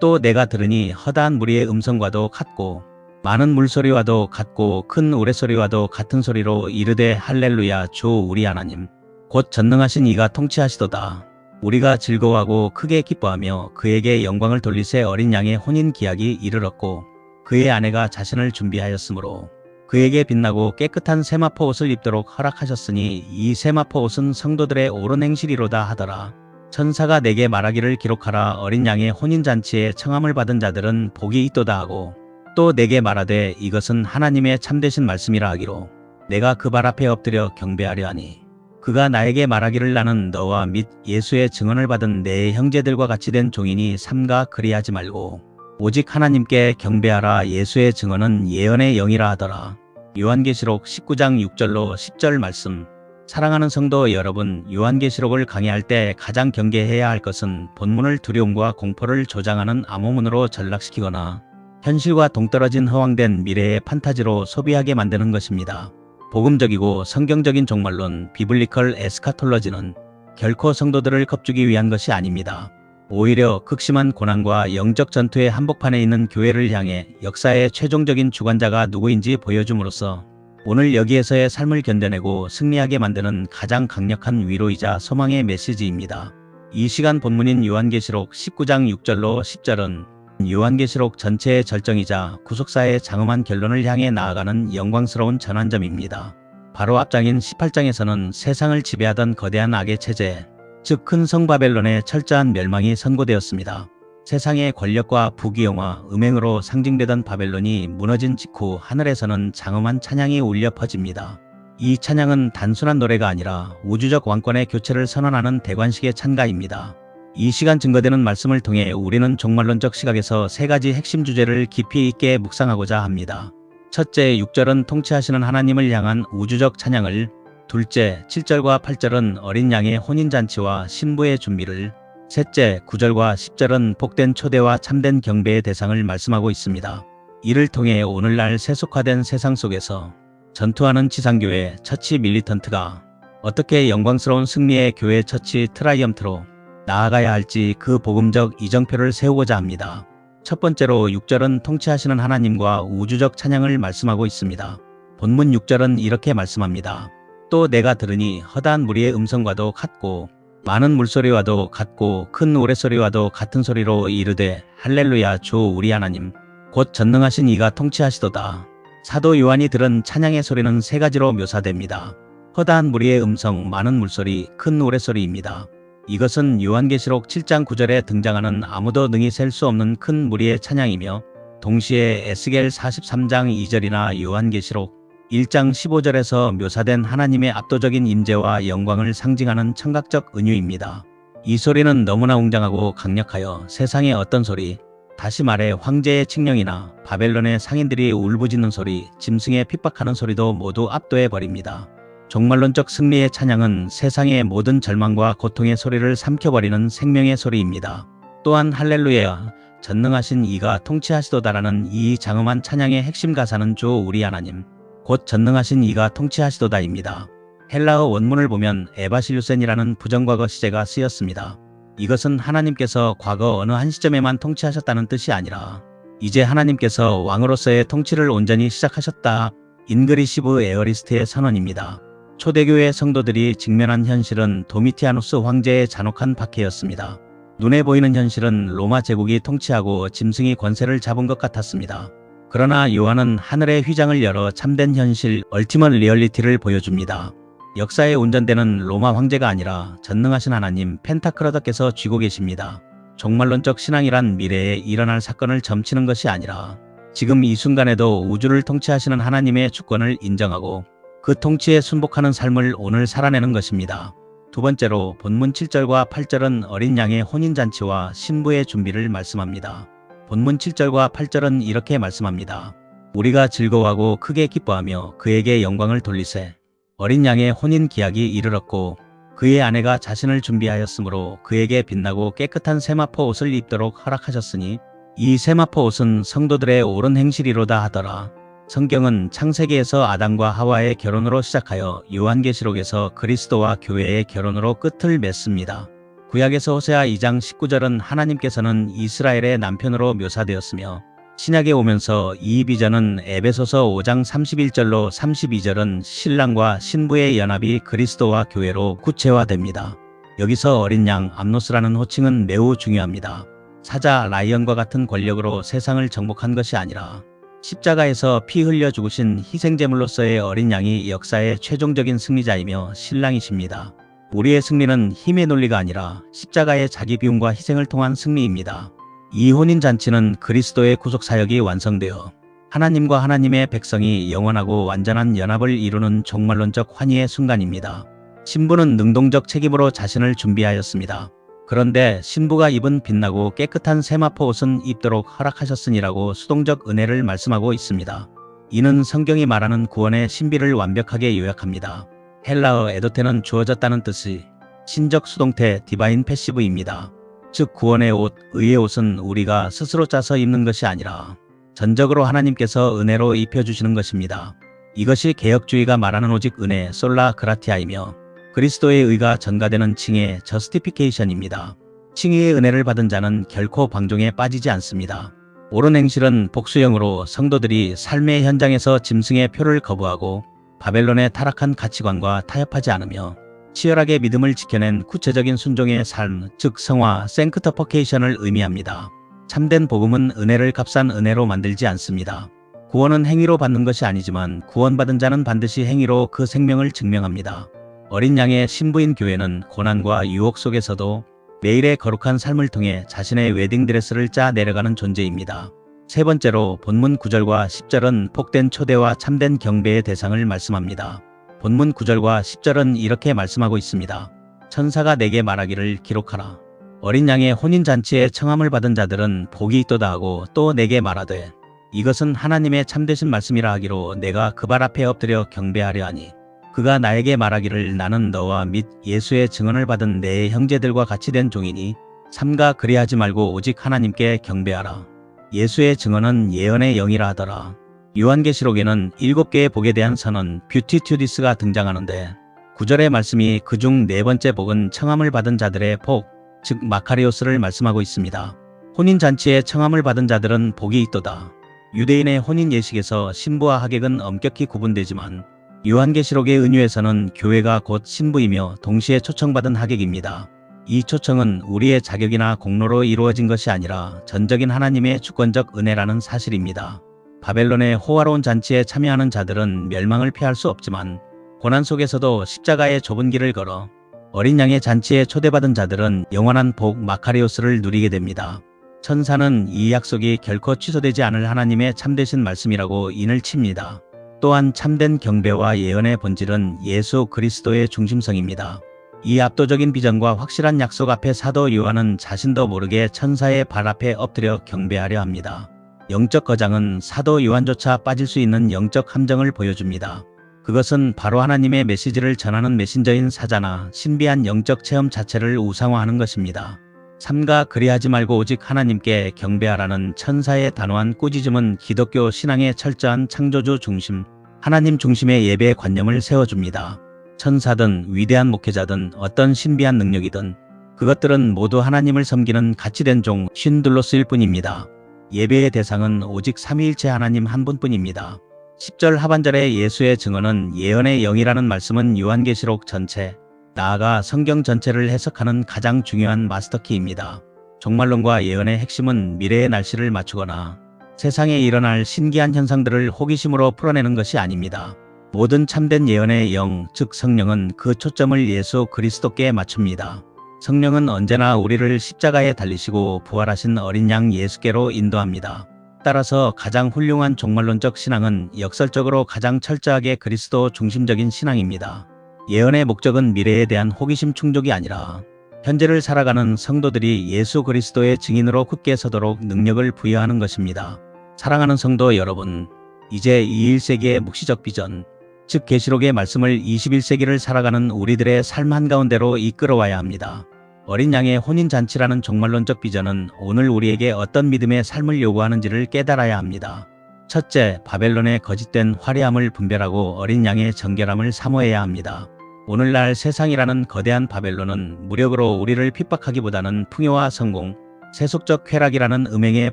또 내가 들으니 허다한 무리의 음성과도 같고 많은 물소리와도 같고 큰 우레소리와도 같은 소리로 이르되 할렐루야 주 우리 하나님 곧 전능하신 이가 통치하시도다. 우리가 즐거워하고 크게 기뻐하며 그에게 영광을 돌리세. 어린 양의 혼인 기약이 이르렀고 그의 아내가 자신을 준비하였으므로 그에게 빛나고 깨끗한 세마포 옷을 입도록 허락하셨으니 이 세마포 옷은 성도들의 옳은 행실이로다 하더라. 천사가 내게 말하기를 기록하라. 어린 양의 혼인잔치에 청함을 받은 자들은 복이 있도다 하고 또 내게 말하되 이것은 하나님의 참되신 말씀이라 하기로 내가 그 발 앞에 엎드려 경배하려 하니 그가 나에게 말하기를 나는 너와 및 예수의 증언을 받은 내 형제들과 같이 된 종이니 삼가 그리하지 말고 오직 하나님께 경배하라. 예수의 증언은 예언의 영이라 하더라. 요한계시록 19장 6절로 10절 말씀. 사랑하는 성도 여러분, 요한계시록을 강의할 때 가장 경계해야 할 것은 본문을 두려움과 공포를 조장하는 암호문으로 전락시키거나 현실과 동떨어진 허황된 미래의 판타지로 소비하게 만드는 것입니다. 복음적이고 성경적인 종말론 비블리컬 에스카톨러지는 결코 성도들을 겁주기 위한 것이 아닙니다. 오히려 극심한 고난과 영적 전투의 한복판에 있는 교회를 향해 역사의 최종적인 주관자가 누구인지 보여줌으로써 오늘 여기에서의 삶을 견뎌내고 승리하게 만드는 가장 강력한 위로이자 소망의 메시지입니다. 이 시간 본문인 요한계시록 19장 6절로 10절은 요한계시록 전체의 절정이자 구속사의 장엄한 결론을 향해 나아가는 영광스러운 전환점입니다. 바로 앞장인 18장에서는 세상을 지배하던 거대한 악의 체제, 즉 큰 성 바벨론의 철저한 멸망이 선고되었습니다. 세상의 권력과 부귀영화, 음행으로 상징되던 바벨론이 무너진 직후 하늘에서는 장엄한 찬양이 울려 퍼집니다. 이 찬양은 단순한 노래가 아니라 우주적 왕권의 교체를 선언하는 대관식의 찬가입니다. 이 시간 증거되는 말씀을 통해 우리는 종말론적 시각에서 세 가지 핵심 주제를 깊이 있게 묵상하고자 합니다. 첫째, 6절은 통치하시는 하나님을 향한 우주적 찬양을, 둘째, 7절과 8절은 어린 양의 혼인잔치와 신부의 준비를, 셋째, 9절과 10절은 복된 초대와 참된 경배의 대상을 말씀하고 있습니다. 이를 통해 오늘날 세속화된 세상 속에서 전투하는 지상교회 처치 밀리턴트가 어떻게 영광스러운 승리의 교회 처치 트라이엄트로 나아가야 할지 그 복음적 이정표를 세우고자 합니다. 첫 번째로 6절은 통치하시는 하나님과 우주적 찬양을 말씀하고 있습니다. 본문 6절은 이렇게 말씀합니다. 또 내가 들으니 허다한 무리의 음성과도 같고 많은 물소리와도 같고 큰 우레소리와도 같은 소리로 이르되 할렐루야 주 우리 하나님 곧 전능하신 이가 통치하시도다. 사도 요한이 들은 찬양의 소리는 세 가지로 묘사됩니다. 허다한 무리의 음성, 많은 물소리, 큰 우레소리입니다. 이것은 요한계시록 7장 9절에 등장하는 아무도 능히 셀 수 없는 큰 무리의 찬양이며 동시에 에스겔 43장 2절이나 요한계시록 1장 15절에서 묘사된 하나님의 압도적인 임재와 영광을 상징하는 청각적 은유입니다. 이 소리는 너무나 웅장하고 강력하여 세상의 어떤 소리, 다시 말해 황제의 칙령이나 바벨론의 상인들이 울부짖는 소리, 짐승의 핍박하는 소리도 모두 압도해버립니다. 종말론적 승리의 찬양은 세상의 모든 절망과 고통의 소리를 삼켜버리는 생명의 소리입니다. 또한 할렐루야, 전능하신 이가 통치하시도다라는 이 장엄한 찬양의 핵심 가사는 주 우리 하나님, 곧 전능하신 이가 통치하시도다입니다. 헬라어 원문을 보면 에바실루센이라는 부정과거 시제가 쓰였습니다. 이것은 하나님께서 과거 어느 한 시점에만 통치하셨다는 뜻이 아니라 이제 하나님께서 왕으로서의 통치를 온전히 시작하셨다. 인그리시브 에어리스트의 선언입니다. 초대교회 성도들이 직면한 현실은 도미티아누스 황제의 잔혹한 박해였습니다. 눈에 보이는 현실은 로마 제국이 통치하고 짐승이 권세를 잡은 것 같았습니다. 그러나 요한은 하늘의 휘장을 열어 참된 현실, 얼티먼 리얼리티를 보여줍니다. 역사의 운전대는 로마 황제가 아니라 전능하신 하나님 펜타크러더께서 쥐고 계십니다. 종말론적 신앙이란 미래에 일어날 사건을 점치는 것이 아니라 지금 이 순간에도 우주를 통치하시는 하나님의 주권을 인정하고 그 통치에 순복하는 삶을 오늘 살아내는 것입니다. 두 번째로 본문 7절과 8절은 어린 양의 혼인잔치와 신부의 준비를 말씀합니다. 본문 7절과 8절은 이렇게 말씀합니다. 우리가 즐거워하고 크게 기뻐하며 그에게 영광을 돌리세. 어린 양의 혼인 기약이 이르렀고 그의 아내가 자신을 준비하였으므로 그에게 빛나고 깨끗한 세마포 옷을 입도록 허락하셨으니 이 세마포 옷은 성도들의 옳은 행실이로다 하더라. 성경은 창세기에서 아담과 하와의 결혼으로 시작하여 요한계시록에서 그리스도와 교회의 결혼으로 끝을 맺습니다. 구약에서 호세아 2장 19절은 하나님께서는 이스라엘의 남편으로 묘사되었으며 신약에 오면서 이 비전은 에베소서 5장 31절로 32절은 신랑과 신부의 연합이 그리스도와 교회로 구체화됩니다. 여기서 어린 양 암노스라는 호칭은 매우 중요합니다. 사자 라이언과 같은 권력으로 세상을 정복한 것이 아니라 십자가에서 피 흘려 죽으신 희생제물로서의 어린 양이 역사의 최종적인 승리자이며 신랑이십니다. 우리의 승리는 힘의 논리가 아니라 십자가의 자기 비움과 희생을 통한 승리입니다. 이 혼인잔치는 그리스도의 구속사역이 완성되어 하나님과 하나님의 백성이 영원하고 완전한 연합을 이루는 종말론적 환희의 순간입니다. 신부는 능동적 책임으로 자신을 준비하였습니다. 그런데 신부가 입은 빛나고 깨끗한 세마포 옷은 입도록 허락하셨으니라고 수동적 은혜를 말씀하고 있습니다. 이는 성경이 말하는 구원의 신비를 완벽하게 요약합니다. 헬라어 에도테는 주어졌다는 뜻이 신적 수동태 디바인 패시브입니다. 즉 구원의 옷, 의의 옷은 우리가 스스로 짜서 입는 것이 아니라 전적으로 하나님께서 은혜로 입혀주시는 것입니다. 이것이 개혁주의가 말하는 오직 은혜 솔라 그라티아이며 그리스도의 의가 전가되는 칭의 저스티피케이션입니다. 칭의의 은혜를 받은 자는 결코 방종에 빠지지 않습니다. 옳은 행실은 복수형으로 성도들이 삶의 현장에서 짐승의 표를 거부하고 바벨론의 타락한 가치관과 타협하지 않으며 치열하게 믿음을 지켜낸 구체적인 순종의 삶, 즉 성화, 생크터퍼케이션을 의미합니다. 참된 복음은 은혜를 값싼 은혜로 만들지 않습니다. 구원은 행위로 받는 것이 아니지만 구원받은 자는 반드시 행위로 그 생명을 증명합니다. 어린 양의 신부인 교회는 고난과 유혹 속에서도 매일의 거룩한 삶을 통해 자신의 웨딩드레스를 짜 내려가는 존재입니다. 세 번째로 본문 9절과 10절은 복된 초대와 참된 경배의 대상을 말씀합니다. 본문 9절과 10절은 이렇게 말씀하고 있습니다. 천사가 내게 말하기를 기록하라. 어린 양의 혼인잔치에 청함을 받은 자들은 복이 있도다 하고 또 내게 말하되 이것은 하나님의 참되신 말씀이라 하기로 내가 그 발 앞에 엎드려 경배하려 하니 그가 나에게 말하기를 나는 너와 및 예수의 증언을 받은 내 형제들과 같이 된 종이니 삼가 그리하지 말고 오직 하나님께 경배하라. 예수의 증언은 예언의 영이라 하더라. 요한계시록에는 7개의 복에 대한 선언 뷰티튜디스가 등장하는데 9절의 말씀이 그중 네 번째 복은 청함을 받은 자들의 복, 즉 마카리오스를 말씀하고 있습니다. 혼인잔치에 청함을 받은 자들은 복이 있도다. 유대인의 혼인 예식에서 신부와 하객은 엄격히 구분되지만 요한계시록의 은유에서는 교회가 곧 신부이며 동시에 초청받은 하객입니다. 이 초청은 우리의 자격이나 공로로 이루어진 것이 아니라 전적인 하나님의 주권적 은혜라는 사실입니다. 바벨론의 호화로운 잔치에 참여하는 자들은 멸망을 피할 수 없지만 고난 속에서도 십자가의 좁은 길을 걸어 어린 양의 잔치에 초대받은 자들은 영원한 복 마카리오스를 누리게 됩니다. 천사는 이 약속이 결코 취소되지 않을 하나님의 참되신 말씀이라고 인을 칩니다. 또한 참된 경배와 예언의 본질은 예수 그리스도의 중심성입니다. 이 압도적인 비전과 확실한 약속 앞에 사도 요한은 자신도 모르게 천사의 발 앞에 엎드려 경배하려 합니다. 영적 거장은 사도 요한조차 빠질 수 있는 영적 함정을 보여줍니다. 그것은 바로 하나님의 메시지를 전하는 메신저인 사자나 신비한 영적 체험 자체를 우상화하는 것입니다. 삼가 그리하지 말고 오직 하나님께 경배하라는 천사의 단호한 꾸짖음은 기독교 신앙의 철저한 창조주 중심, 하나님 중심의 예배의 관념을 세워줍니다. 천사든 위대한 목회자든 어떤 신비한 능력이든 그것들은 모두 하나님을 섬기는 가치된 종 신둘로스일 뿐입니다. 예배의 대상은 오직 삼위일체 하나님 한 분뿐입니다. 10절 하반절의 예수의 증언은 예언의 영이라는 말씀은 요한계시록 전체, 나아가 성경 전체를 해석하는 가장 중요한 마스터키입니다. 종말론과 예언의 핵심은 미래의 날씨를 맞추거나 세상에 일어날 신기한 현상들을 호기심으로 풀어내는 것이 아닙니다. 모든 참된 예언의 영, 즉 성령은 그 초점을 예수 그리스도께 맞춥니다. 성령은 언제나 우리를 십자가에 달리시고 부활하신 어린 양 예수께로 인도합니다. 따라서 가장 훌륭한 종말론적 신앙은 역설적으로 가장 철저하게 그리스도 중심적인 신앙입니다. 예언의 목적은 미래에 대한 호기심 충족이 아니라 현재를 살아가는 성도들이 예수 그리스도의 증인으로 굳게 서도록 능력을 부여하는 것입니다. 사랑하는 성도 여러분, 이제 21세기의 묵시적 비전, 즉 계시록의 말씀을 21세기를 살아가는 우리들의 삶 한가운데로 이끌어와야 합니다. 어린 양의 혼인잔치라는 종말론적 비전은 오늘 우리에게 어떤 믿음의 삶을 요구하는지를 깨달아야 합니다. 첫째, 바벨론의 거짓된 화려함을 분별하고 어린 양의 정결함을 사모해야 합니다. 오늘날 세상이라는 거대한 바벨론은 무력으로 우리를 핍박하기보다는 풍요와 성공, 세속적 쾌락이라는 음행의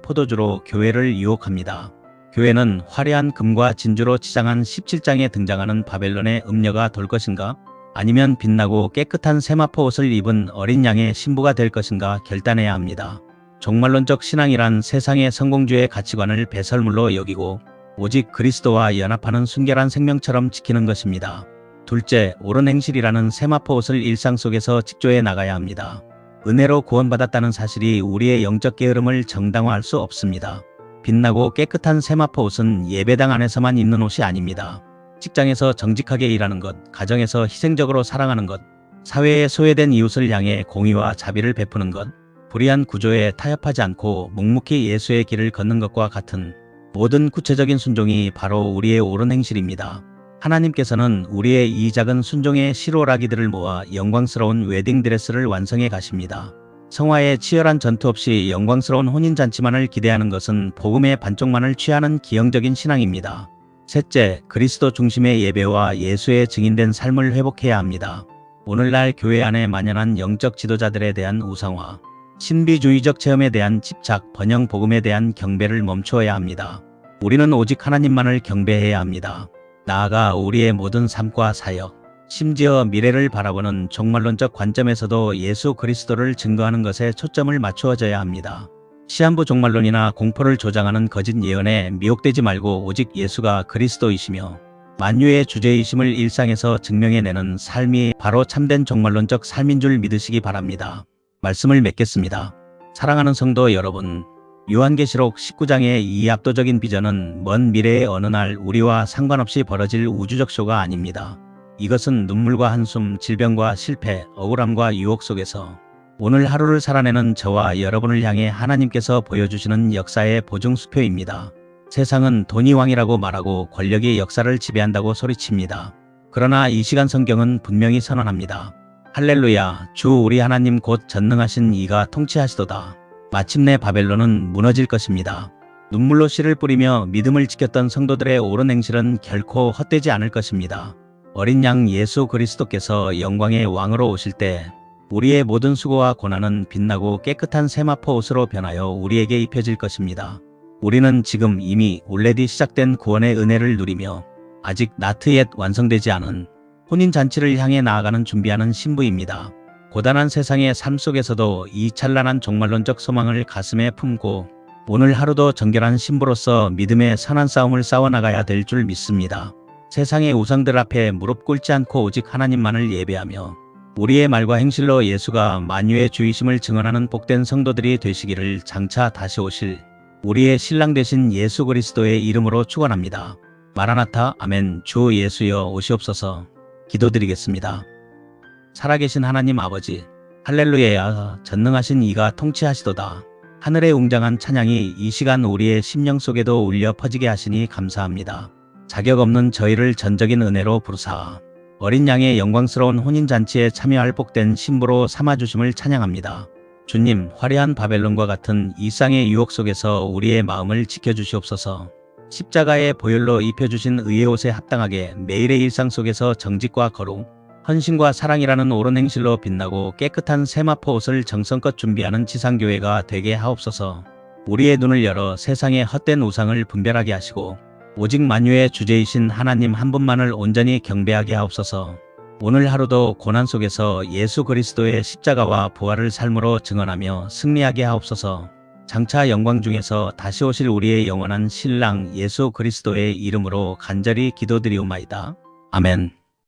포도주로 교회를 유혹합니다. 교회는 화려한 금과 진주로 치장한 17장에 등장하는 바벨론의 음녀가 될 것인가? 아니면 빛나고 깨끗한 세마포 옷을 입은 어린 양의 신부가 될 것인가 결단해야 합니다. 종말론적 신앙이란 세상의 성공주의 가치관을 배설물로 여기고 오직 그리스도와 연합하는 순결한 생명처럼 지키는 것입니다. 둘째, 옳은 행실이라는 세마포 옷을 일상 속에서 직조해 나가야 합니다. 은혜로 구원받았다는 사실이 우리의 영적 게으름을 정당화할 수 없습니다. 빛나고 깨끗한 세마포 옷은 예배당 안에서만 입는 옷이 아닙니다. 직장에서 정직하게 일하는 것, 가정에서 희생적으로 사랑하는 것, 사회에 소외된 이웃을 향해 공의와 자비를 베푸는 것, 불의한 구조에 타협하지 않고 묵묵히 예수의 길을 걷는 것과 같은 모든 구체적인 순종이 바로 우리의 옳은 행실입니다. 하나님께서는 우리의 이 작은 순종의 실오라기들을 모아 영광스러운 웨딩드레스를 완성해 가십니다. 성화의 치열한 전투 없이 영광스러운 혼인잔치만을 기대하는 것은 복음의 반쪽만을 취하는 기형적인 신앙입니다. 셋째, 그리스도 중심의 예배와 예수의 증인된 삶을 회복해야 합니다. 오늘날 교회 안에 만연한 영적 지도자들에 대한 우상화, 신비주의적 체험에 대한 집착, 번영 복음에 대한 경배를 멈추어야 합니다. 우리는 오직 하나님만을 경배해야 합니다. 나아가 우리의 모든 삶과 사역, 심지어 미래를 바라보는 종말론적 관점에서도 예수 그리스도를 증거하는 것에 초점을 맞추어져야 합니다. 시한부 종말론이나 공포를 조장하는 거짓 예언에 미혹되지 말고 오직 예수가 그리스도이시며 만유의 주제이심을 일상에서 증명해내는 삶이 바로 참된 종말론적 삶인 줄 믿으시기 바랍니다. 말씀을 맺겠습니다. 사랑하는 성도 여러분, 요한계시록 19장의 이 압도적인 비전은 먼 미래의 어느 날 우리와 상관없이 벌어질 우주적 쇼가 아닙니다. 이것은 눈물과 한숨, 질병과 실패, 억울함과 유혹 속에서 오늘 하루를 살아내는 저와 여러분을 향해 하나님께서 보여주시는 역사의 보증수표입니다. 세상은 돈이 왕이라고 말하고 권력이 역사를 지배한다고 소리칩니다. 그러나 이 시간 성경은 분명히 선언합니다. 할렐루야, 주 우리 하나님 곧 전능하신 이가 통치하시도다. 마침내 바벨론은 무너질 것입니다. 눈물로 씨를 뿌리며 믿음을 지켰던 성도들의 옳은 행실은 결코 헛되지 않을 것입니다. 어린 양 예수 그리스도께서 영광의 왕으로 오실 때 우리의 모든 수고와 고난은 빛나고 깨끗한 세마포 옷으로 변하여 우리에게 입혀질 것입니다. 우리는 지금 이미 올레디 시작된 구원의 은혜를 누리며 아직 나트옛 완성되지 않은 혼인잔치를 향해 나아가는 준비하는 신부입니다. 고단한 세상의 삶 속에서도 이 찬란한 종말론적 소망을 가슴에 품고 오늘 하루도 정결한 신부로서 믿음의 선한 싸움을 싸워나가야 될 줄 믿습니다. 세상의 우상들 앞에 무릎 꿇지 않고 오직 하나님만을 예배하며 우리의 말과 행실로 예수가 만유의 주이심을 증언하는 복된 성도들이 되시기를 장차 다시 오실 우리의 신랑 되신 예수 그리스도의 이름으로 축원합니다. 마라나타 아멘. 주 예수여 오시옵소서. 기도드리겠습니다. 살아계신 하나님 아버지, 할렐루야, 전능하신 이가 통치하시도다. 하늘의 웅장한 찬양이 이 시간 우리의 심령 속에도 울려 퍼지게 하시니 감사합니다. 자격 없는 저희를 전적인 은혜로 부르사 어린 양의 영광스러운 혼인잔치에 참여할 복된 신부로 삼아주심을 찬양합니다. 주님, 화려한 바벨론과 같은 이 쌍의 유혹 속에서 우리의 마음을 지켜주시옵소서. 십자가의 보혈로 입혀주신 의의 옷에 합당하게 매일의 일상 속에서 정직과 거룩, 헌신과 사랑이라는 옳은 행실로 빛나고 깨끗한 세마포 옷을 정성껏 준비하는 지상교회가 되게 하옵소서. 우리의 눈을 열어 세상의 헛된 우상을 분별하게 하시고 오직 만유의 주제이신 하나님 한 분만을 온전히 경배하게 하옵소서. 오늘 하루도 고난 속에서 예수 그리스도의 십자가와 부활을 삶으로 증언하며 승리하게 하옵소서. 장차 영광 중에서 다시 오실 우리의 영원한 신랑 예수 그리스도의 이름으로 간절히 기도드리옵나이다. 아멘.